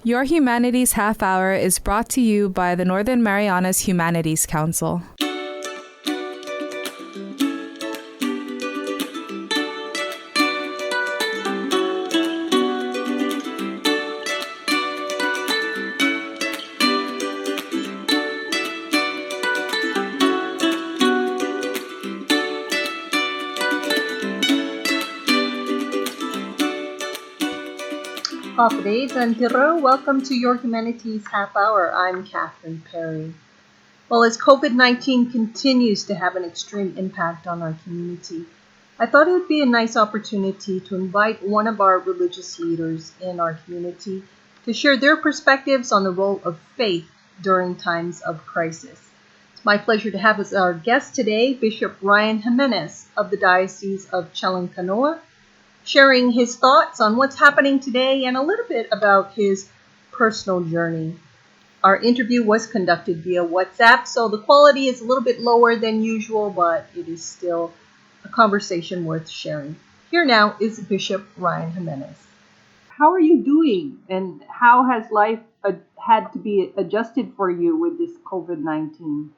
Your Humanities Half Hour is brought to you by the Northern Marianas Humanities Council. Hafidez and Tiro, welcome to Your Humanities Half Hour. I'm Catherine Perry. Well, as COVID-19 continues to have an extreme impact on our community, I thought it would be a nice opportunity to invite one of our religious leaders in our community to share their perspectives on the role of faith during times of crisis. It's my pleasure to have as our guest today Bishop Ryan Jimenez of the Diocese of Chalan Kanoa, sharing his thoughts on what's happening today and a little bit about his personal journey. Our interview was conducted via WhatsApp, so the quality is a little bit lower than usual, but it is still a conversation worth sharing. Here now is Bishop Ryan Jimenez. How are you doing, and how has life had to be adjusted for you with this COVID-19?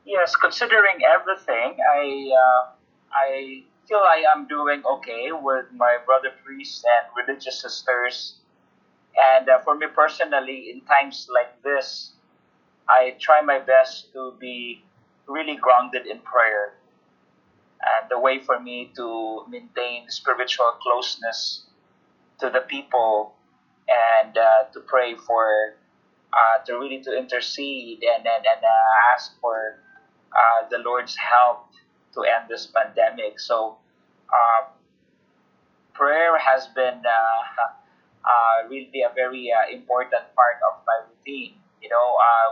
Yes, considering everything, I feel I am doing okay with my brother priests and religious sisters. And for me personally, in times like this, I try my best to be really grounded in prayer. And the way for me to maintain spiritual closeness to the people and to pray for, to intercede and ask for the Lord's help to end this pandemic. So prayer has been really a very important part of my routine.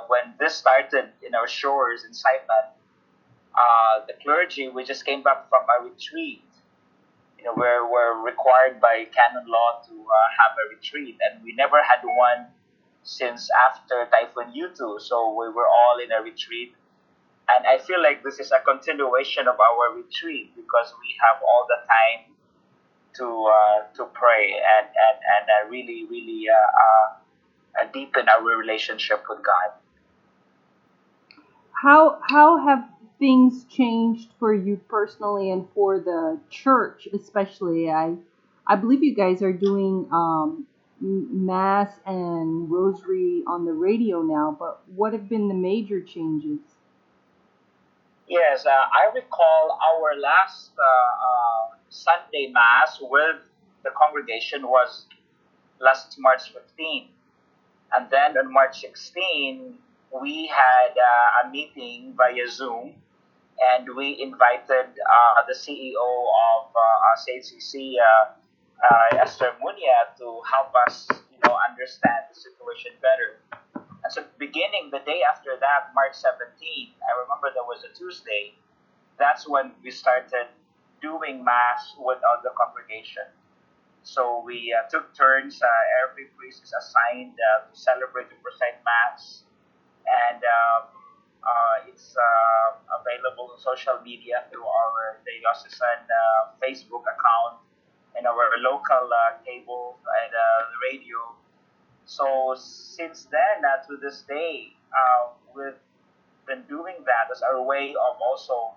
When this started in our shores in Saipan, the clergy, we just came back from a retreat. Where we're required by canon law to have a retreat, and we never had one since after Typhoon Yutu. So we were all in a retreat. And I feel like this is a continuation of our retreat because we have all the time to pray and really deepen our relationship with God. How have things changed for you personally and for the church especially? I believe you guys are doing mass and rosary on the radio now, but what have been the major changes? Yes, I recall our last Sunday Mass with the congregation was last March 15. And then on March 16, we had a meeting via Zoom, and we invited the CEO of CACC, Esther Munia, to help us understand the situation better. And so beginning the day after that, March 17th, I remember there was a Tuesday, that's when we started doing Mass with the congregation. So we took turns, every priest is assigned to celebrate the present Mass, and it's available on social media through our diocesan Facebook account and our local cable and radio. So since then, to this day, we've been doing that as our way of also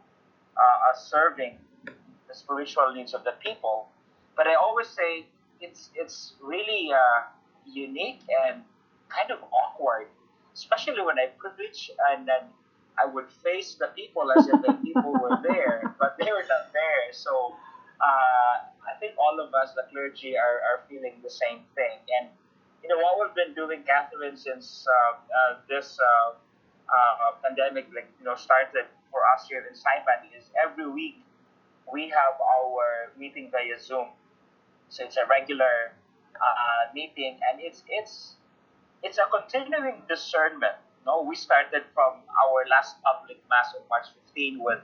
serving the spiritual needs of the people. But I always say it's really unique and kind of awkward, especially when I preach and then I would face the people as if the people were there, but they were not there. So I think all of us, the clergy, are feeling the same thing. And what we've been doing, Catherine, since this pandemic started for us here in Saipan is every week we have our meeting via Zoom. So it's a regular meeting, and it's a continuing discernment. No, we started from our last public Mass on March 15 with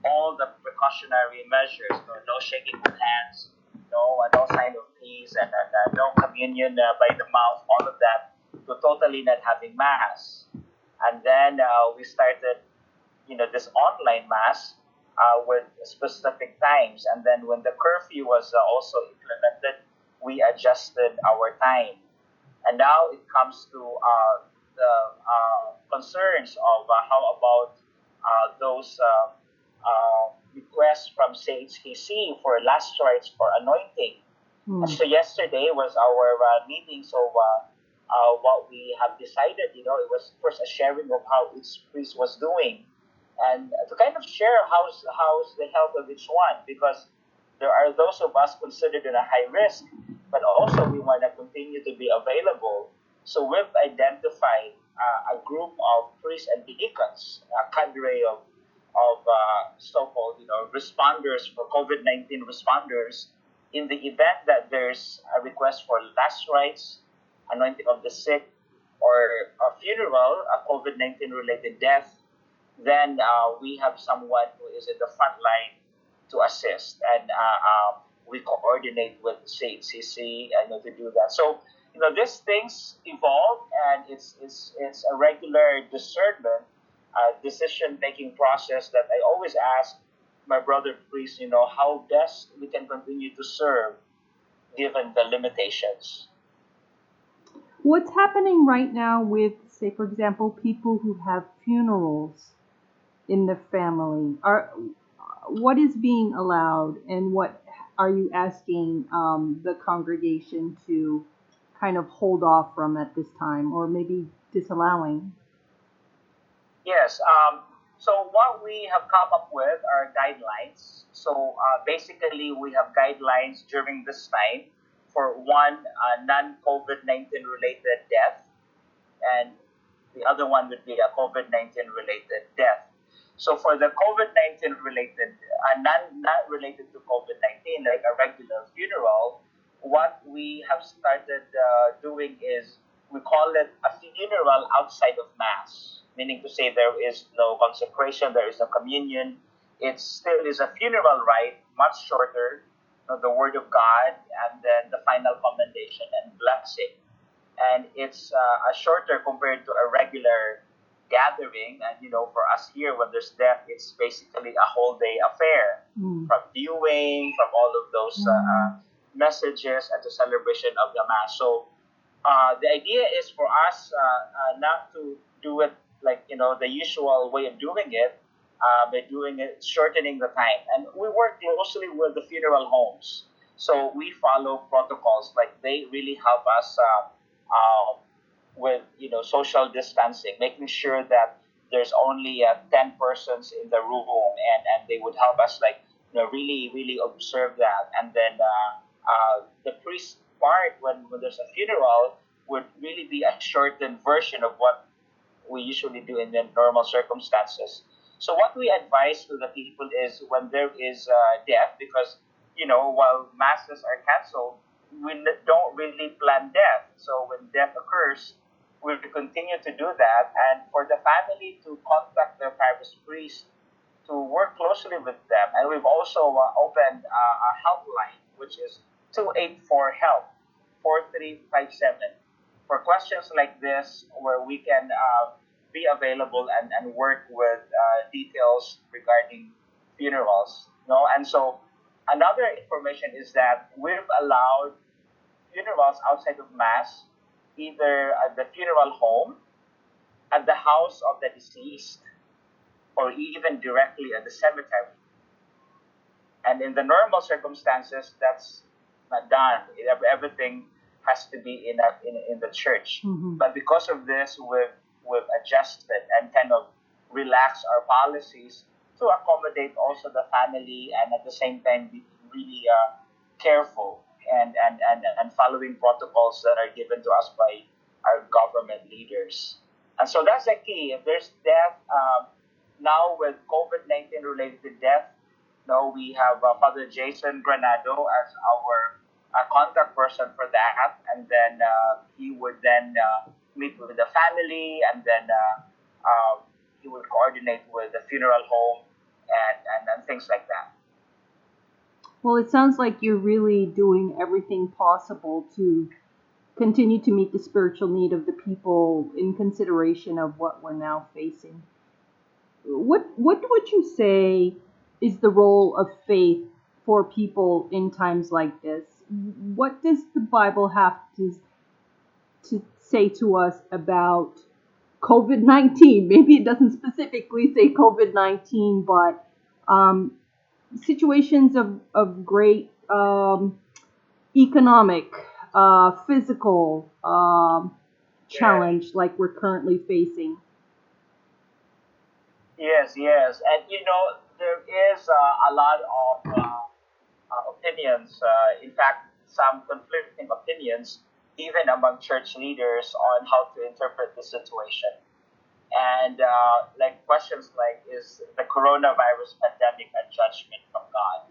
all the precautionary measures, no shaking of hands, no sign of peace, and no communion by the mouth, all of that, to totally not having Mass. And then we started, this online Mass with specific times. And then when the curfew was also implemented, we adjusted our time. And now it comes to the concerns of how about those requests from CHCC for last rites for anointing. And so yesterday was our meeting. So what we have decided, it was first a sharing of how each priest was doing, and to kind of share how's the health of each one, because there are those of us considered in a high risk, but also we want to continue to be available. So we've identified a group of priests and deacons, a cadre of so-called responders for COVID-19 responders. In the event that there's a request for last rites, anointing of the sick, or a funeral, a COVID-19 related death, then we have someone who is in the front line to assist, and we coordinate with CHCC to do that. So these things evolve, and it's a regular discernment, decision making process that I always ask my brother priests, how best we can continue to serve given the limitations. What's happening right now with, say, for example, people who have funerals in the family? What is being allowed, and what are you asking the congregation to kind of hold off from at this time, or maybe disallowing? Yes. So what we have come up with are guidelines. So basically, we have guidelines during this time for one non-COVID-19 related death, and the other one would be a COVID-19 related death. So for the COVID-19 related, not related to COVID-19, like a regular funeral, what we have started doing is we call it a funeral outside of Mass, meaning to say there is no consecration, there is no communion. It still is a funeral rite, much shorter, the Word of God, and then the final commendation and blessing. And it's shorter compared to a regular gathering. And for us here, when there's death, it's basically a whole day affair, from viewing, from all of those messages, and the celebration of the Mass. So the idea is for us not to do it like the usual way of doing it, by doing it, shortening the time. And we work closely with the funeral homes, so we follow protocols. Like, they really help us with social distancing, making sure that there's only 10 persons in the room, and they would help us really observe that. And then the priest part, when there's a funeral, would really be a shortened version of what we usually do in the normal circumstances. So what we advise to the people is, when there is death, because while masses are cancelled, we don't really plan death. So when death occurs, we'll continue to do that, and for the family to contact their parish priest to work closely with them. And we've also opened a helpline, which is 284-HELP, 4357, for questions like this, where we can be available and work with details regarding funerals. And so another information is that we've allowed funerals outside of Mass, either at the funeral home, at the house of the deceased, or even directly at the cemetery. And in the normal circumstances, that's not done. Everything has to be in the church. But because of this, we've adjusted and kind of relaxed our policies to accommodate also the family, and at the same time be really careful and following protocols that are given to us by our government leaders. And so that's the key. If there's death, now with COVID-19 related death, we have Father Jason Granado as our contact person for that, and then he would then meet with the family, and then he would coordinate with the funeral home and things like that. Well, it sounds like you're really doing everything possible to continue to meet the spiritual need of the people in consideration of what we're now facing. What would you say is the role of faith for people in times like this? What does the Bible have to to say to us about COVID-19? Maybe it doesn't specifically say COVID-19, but situations of great economic, physical challenge like we're currently facing. Yes, yes. And there is a lot of opinions, in fact, some conflicting opinions, even among church leaders, on how to interpret the situation. And like questions like, is the coronavirus pandemic a judgment from God?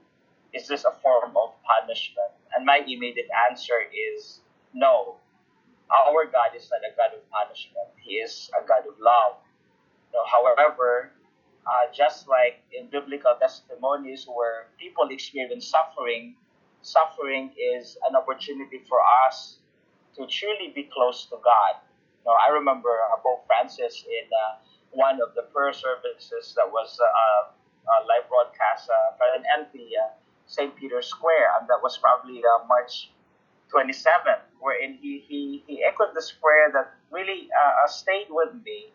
Is this a form of punishment? And my immediate answer is no. Our God is not a God of punishment. He is a God of love. However, just like in biblical testimonies where people experience suffering, suffering is an opportunity for us to truly be close to God. I remember Pope Francis in one of the prayer services that was live broadcast for an empty St. Peter's Square, and that was probably March 27th, wherein he echoed this prayer that really stayed with me.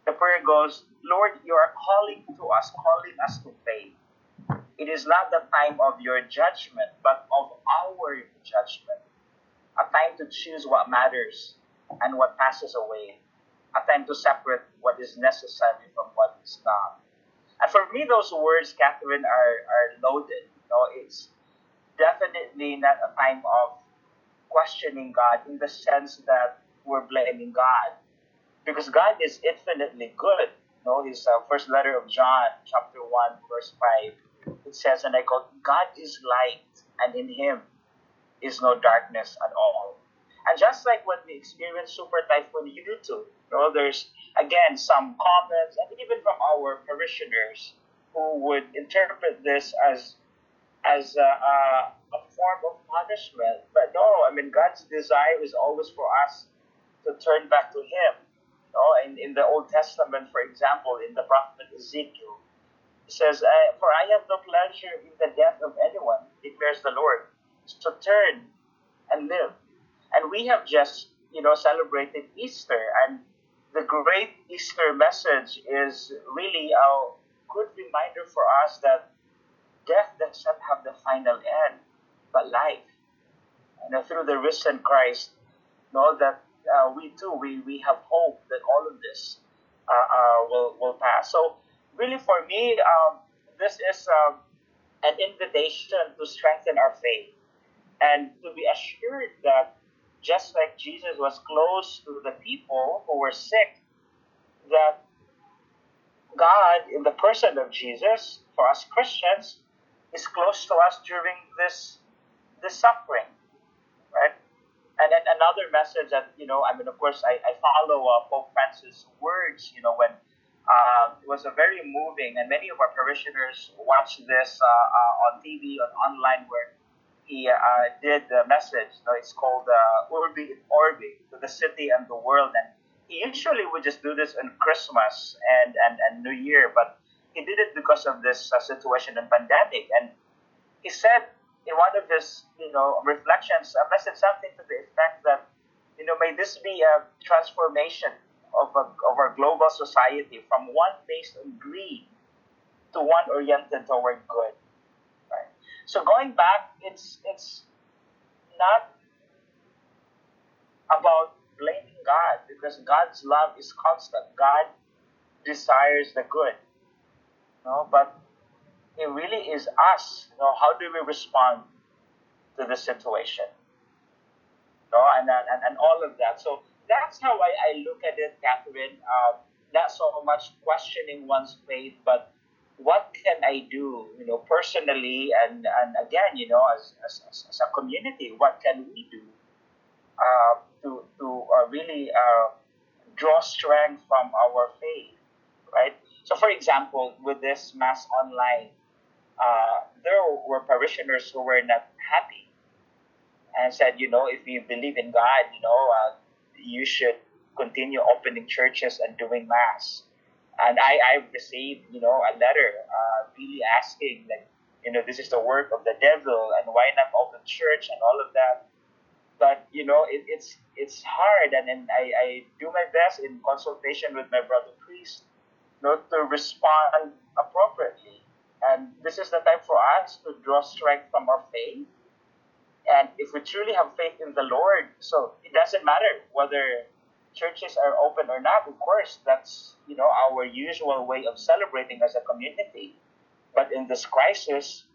The prayer goes, Lord, you are calling us to faith. It is not the time of your judgment, but of our judgment. A time to choose what matters and what passes away. A time to separate what is necessary from what is not. And for me, those words, Catherine, are loaded. It's definitely not a time of questioning God in the sense that we're blaming God, because God is infinitely good. His first letter of John, chapter 1, verse 5, it says, and I quote, God is light, and in him is no darkness at all. And just like when we experience Super Typhoon Yutu, there's, again, some comments, and even from our parishioners, who would interpret this as a form of punishment. But no, God's desire is always for us to turn back to him. In the Old Testament, for example, in the prophet Ezekiel, it says, for I have no pleasure in the death of anyone, declares the Lord. So turn and live. And we have just, celebrated Easter. And the great Easter message is really a good reminder for us that death does not have the final end, but life. And through the risen Christ, that we too, we have hope that all of this will pass. So really for me, this is an invitation to strengthen our faith and to be assured that just like Jesus was close to the people who were sick, that God, in the person of Jesus, for us Christians, is close to us during this suffering, right? And then another message that, of course, I follow Pope Francis' words, when it was a very moving, and many of our parishioners watched this on TV, online, where he did the message. It's called Urbi et Orbi, to the city and the world. And he usually would just do this on Christmas and New Year, but he did it because of this situation and pandemic. And he said in one of his, reflections, a message, something to the effect that, may this be a transformation of our global society from one based on greed to one oriented toward good. Right? So going back, it's not about blaming God, because God's love is constant. God desires the good. But it really is us. How do we respond to the situation? And all of that. So that's how I look at it, Catherine. Not so much questioning one's faith, but what can I do, personally, and again, as a community, what can we do to really draw strength from our faith, right? So, for example, with this Mass online, there were parishioners who were not happy and said, if you believe in God, you should continue opening churches and doing Mass. And I received, a letter really asking, like, this is the work of the devil, and why not open church and all of that. But it's hard, and then I do my best in consultation with my brother priest, to respond appropriately. And this is the time for us to draw strength from our faith. And if we truly have faith in the Lord, so it doesn't matter whether churches are open or not. Of course, that's our usual way of celebrating as a community. But in this crisis,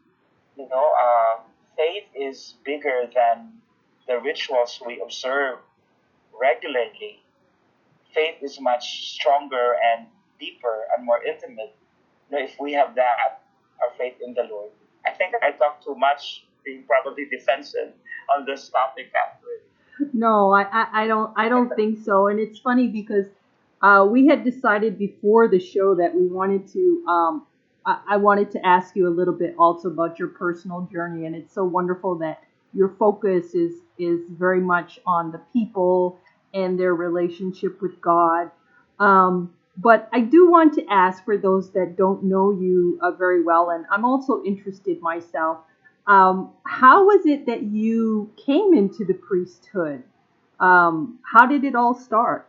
faith is bigger than the rituals we observe regularly. Faith is much stronger and deeper and more intimate. If we have that, our faith in the Lord. I think I talk too much, being probably defensive on this topic, Catherine. No, I don't think so. And it's funny because we had decided before the show that we wanted to I wanted to ask you a little bit also about your personal journey, and it's so wonderful that your focus is very much on the people and their relationship with God. But I do want to ask for those that don't know you very well, and I'm also interested myself. How was it that you came into the priesthood? How did it all start?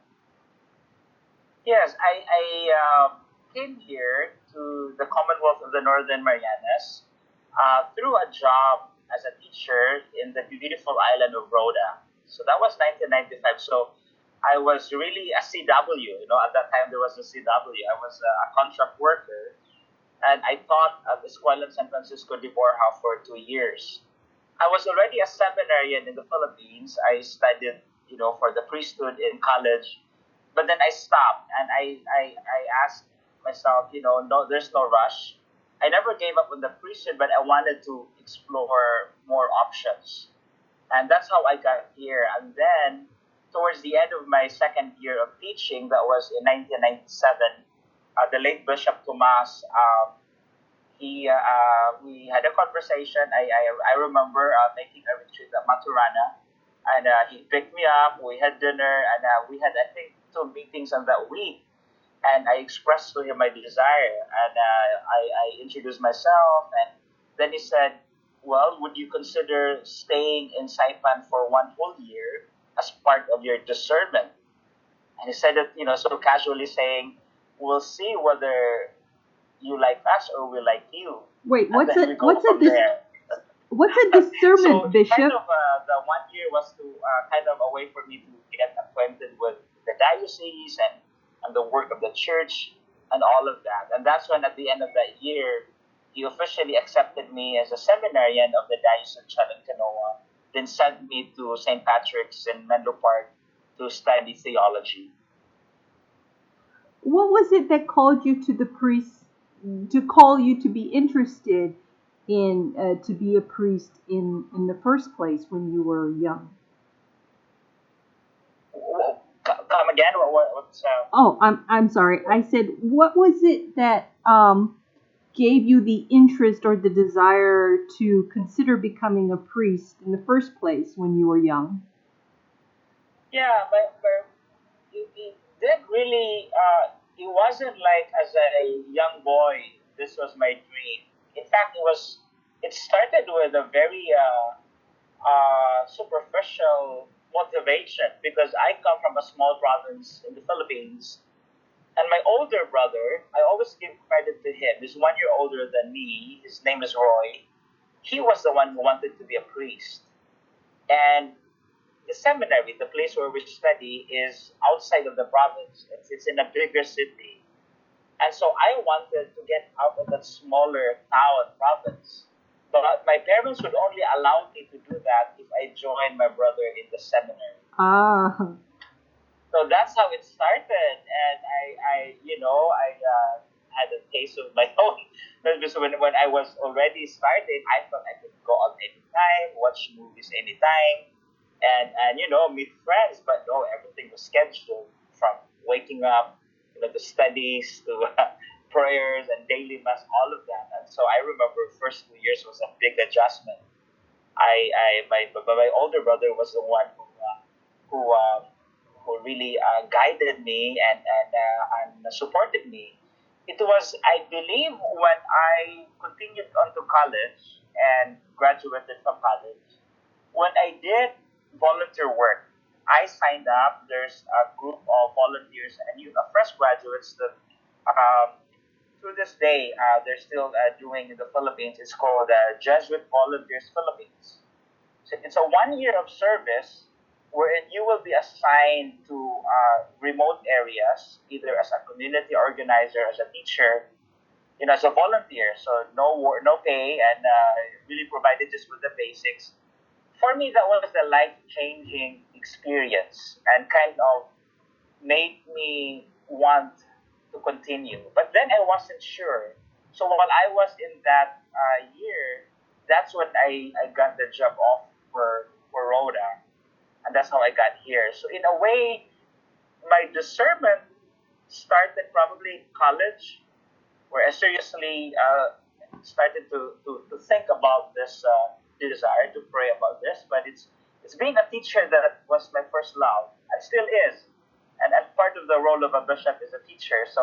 Yes, I came here to the Commonwealth of the Northern Marianas through a job as a teacher in the beautiful island of Rhoda. So that was 1995. So I was really a CW. At that time there was a CW. I was a contract worker, and I taught at Escuela San Francisco de Borja for 2 years. I was already a seminarian in the Philippines. I studied, for the priesthood in college, but then I stopped, and I asked myself, no, there's no rush. I never gave up on the priesthood, but I wanted to explore more options. And that's how I got here. And then, towards the end of my second year of teaching, that was in 1997, the late Bishop Tomas, we had a conversation. I remember making a retreat at Maturana, and he picked me up. We had dinner, and we had, I think, 2 meetings on that week. And I expressed to him my desire, and I introduced myself, and then he said, "Well, would you consider staying in Saipan for 1 whole year as part of your discernment?" And he said it, so casually, saying, "We'll see whether you like us or we like you, Wait, and then we go from there." what's a discernment, So Bishop? the 1 year was to kind of a way for me to get acquainted with the diocese and the work of the church and all of that. And that's when at the end of that year, he officially accepted me as a seminarian of the Diocese of Chalan Kanoa, then sent me to St. Patrick's in Menlo Park to study theology. What was it that called you to the priest, to call you to be interested in to be a priest in the first place when you were young? Come again? What's Oh, I'm sorry. I said, what was it that gave you the interest or the desire to consider becoming a priest in the first place when you were young? Yeah, it didn't really, it wasn't like as a young boy, this was my dream. In fact, it started with a very superficial motivation because I come from a small province in the Philippines. And my older brother, I always give credit to him. He's 1 year older than me. His name is Roy. He was the one who wanted to be a priest. And the seminary, the place where we study, is outside of the province. It's in a bigger city. And so I wanted to get out of that smaller town province. But my parents would only allow me to do that if I joined my brother in the seminary. Ah, So that's how it started, and I had a taste of my own. Because when I was already starting, I thought I could go out anytime, watch movies anytime, and meet friends. But no, everything was scheduled from waking up, the studies to prayers and daily mass, all of that. And so I remember first 2 years was a big adjustment. My older brother was the one who who really guided me and supported me. It was, I believe, when I continued on to college and graduated from college, when I did volunteer work. I signed up. There's a group of volunteers and fresh graduates that um, to this day they're still doing in the Philippines. It's called Jesuit Volunteers Philippines. So it's a 1 year of service wherein you will be assigned to remote areas, either as a community organizer, as a teacher, as a volunteer. So no pay, and really provided just with the basics. For me, that was the life changing experience and kind of made me want to continue. But then I wasn't sure. So while I was in that year, that's when I got the job off for Rhoda. And that's how I got here. So in a way, my discernment started probably college, where I seriously started to think about this desire to pray about this. But it's being a teacher that was my first love, and still is. And part of the role of a bishop is a teacher. So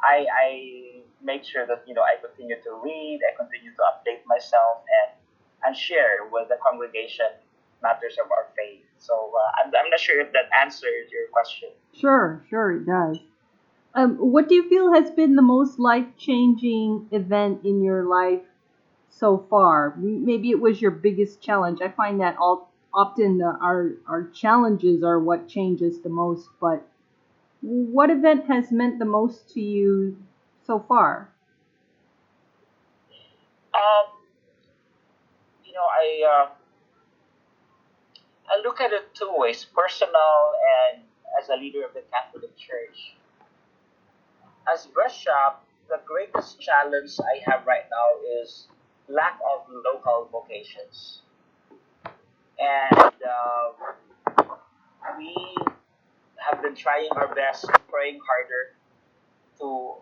I make sure that I continue to read, I continue to update myself, and share with the congregation matters of our faith. So I'm not sure if that answers your question. Sure, it does. What do you feel has been the most life-changing event in your life so far? Maybe it was your biggest challenge. I find that often our challenges are what changes the most. But what event has meant the most to you so far? I look at it two ways: personal and as a leader of the Catholic Church. As bishop, the greatest challenge I have right now is lack of local vocations. And we have been trying our best, praying harder to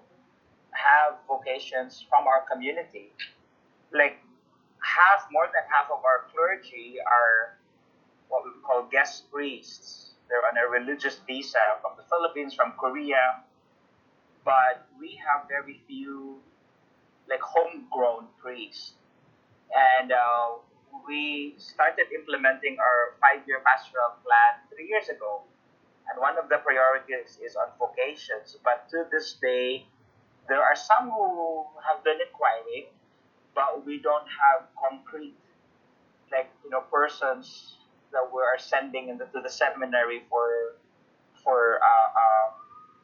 have vocations from our community. Like more than half of our clergy are what we call guest priests. They're on a religious visa from the Philippines, from Korea, but we have very few like homegrown priests. And we started implementing our 5 year pastoral plan 3 years ago. And one of the priorities is on vocations. But to this day, there are some who have been inquiring, but we don't have concrete, persons that we are sending to the seminary for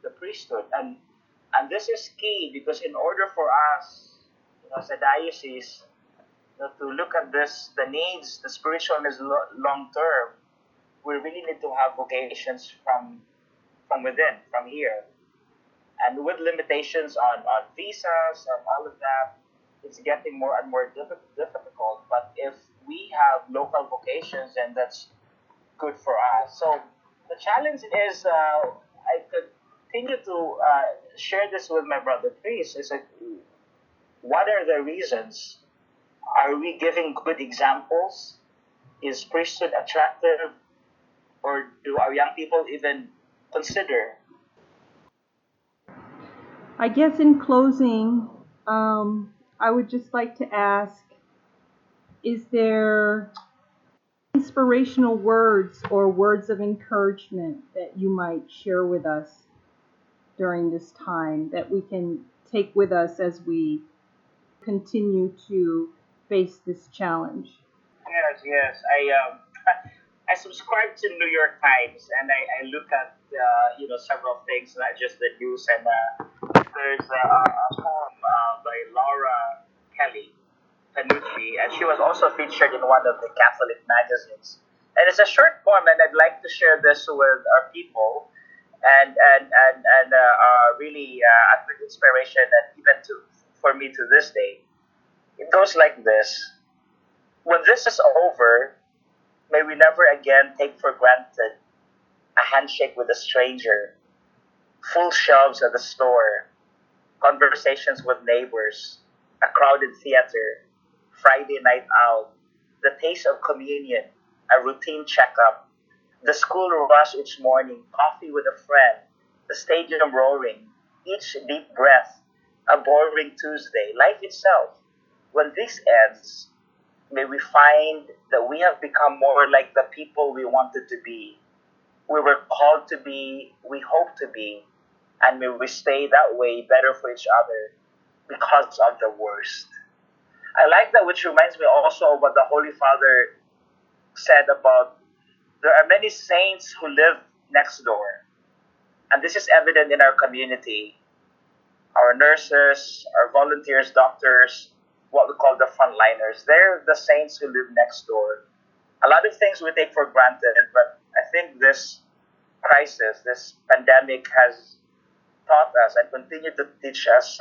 the priesthood. And this is key because in order for us, as a diocese, to look at the needs, the spiritual needs long term, we really need to have vocations from within, from here. And with limitations on visas and all of that, it's getting more and more difficult. But if we have local vocations, then that's good for us. So the challenge is I continue to share this with my brother priest. Is like, what are the reasons? Are we giving good examples? Is priesthood attractive? Or do our young people even consider? I guess in closing, I would just like to ask, is there inspirational words or words of encouragement that you might share with us during this time that we can take with us as we continue to face this challenge? Yes. I subscribe to New York Times, and I look at several things, not just the news. And there's a poem by Laura Kelly Panucci, and she was also featured in one of the Catholic magazines. And it's a short poem, and I'd like to share this with our people, and really a good inspiration, and even for me to this day. It goes like this: when this is over, may we never again take for granted a handshake with a stranger, full shelves at the store, conversations with neighbors, a crowded theater, Friday night out, the taste of communion, a routine checkup, the school rush each morning, coffee with a friend, the stadium roaring, each deep breath, a boring Tuesday, life itself. When this ends, may we find that we have become more like the people we wanted to be. We were called to be, we hope to be, and may we stay that way, better for each other because of the worst. I like that, which reminds me also of what the Holy Father said about there are many saints who live next door. And this is evident in our community. Our nurses, our volunteers, doctors, what we call the frontliners, they're the saints who live next door. A lot of things we take for granted, but I think this crisis, this pandemic has taught us and continue to teach us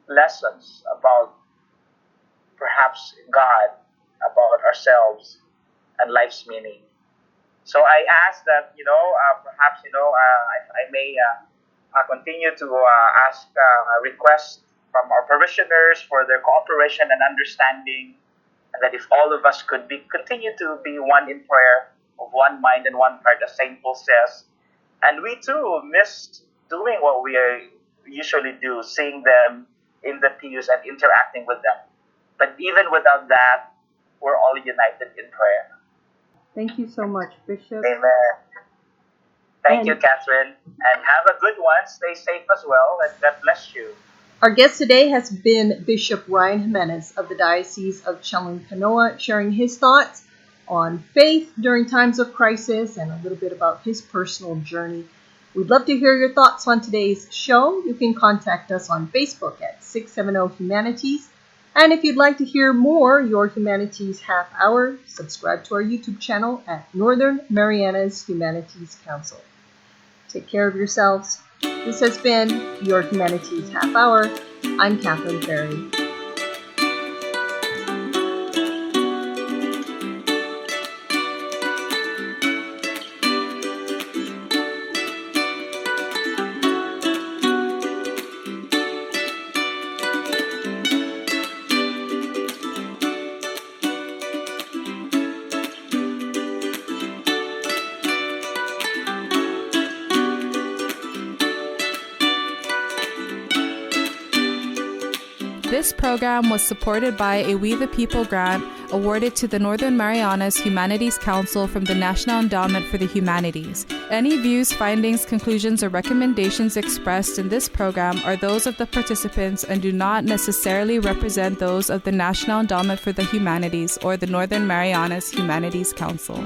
lessons about perhaps God, about ourselves, and life's meaning. So I ask that, perhaps, I may continue to ask requests from our parishioners for their cooperation and understanding, and that if all of us could continue to be one in prayer, of one mind and one heart, as St. Paul says. And we too miss doing what we usually do, seeing them in the pews and interacting with them. But even without that, we're all united in prayer. Thank you so much, Bishop. Amen. Thank you, Catherine. And have a good one. Stay safe as well. And God bless you. Our guest today has been Bishop Ryan Jimenez of the Diocese of Chalan Kanoa, sharing his thoughts on faith during times of crisis and a little bit about his personal journey. We'd love to hear your thoughts on today's show. You can contact us on Facebook at 670 Humanities. And if you'd like to hear more Your Humanities Half Hour, subscribe to our YouTube channel at Northern Marianas Humanities Council. Take care of yourselves. This has been Your Humanities Half Hour. I'm Catherine Perry. This program was supported by a We the People grant awarded to the Northern Marianas Humanities Council from the National Endowment for the Humanities. Any views, findings, conclusions, or recommendations expressed in this program are those of the participants and do not necessarily represent those of the National Endowment for the Humanities or the Northern Marianas Humanities Council.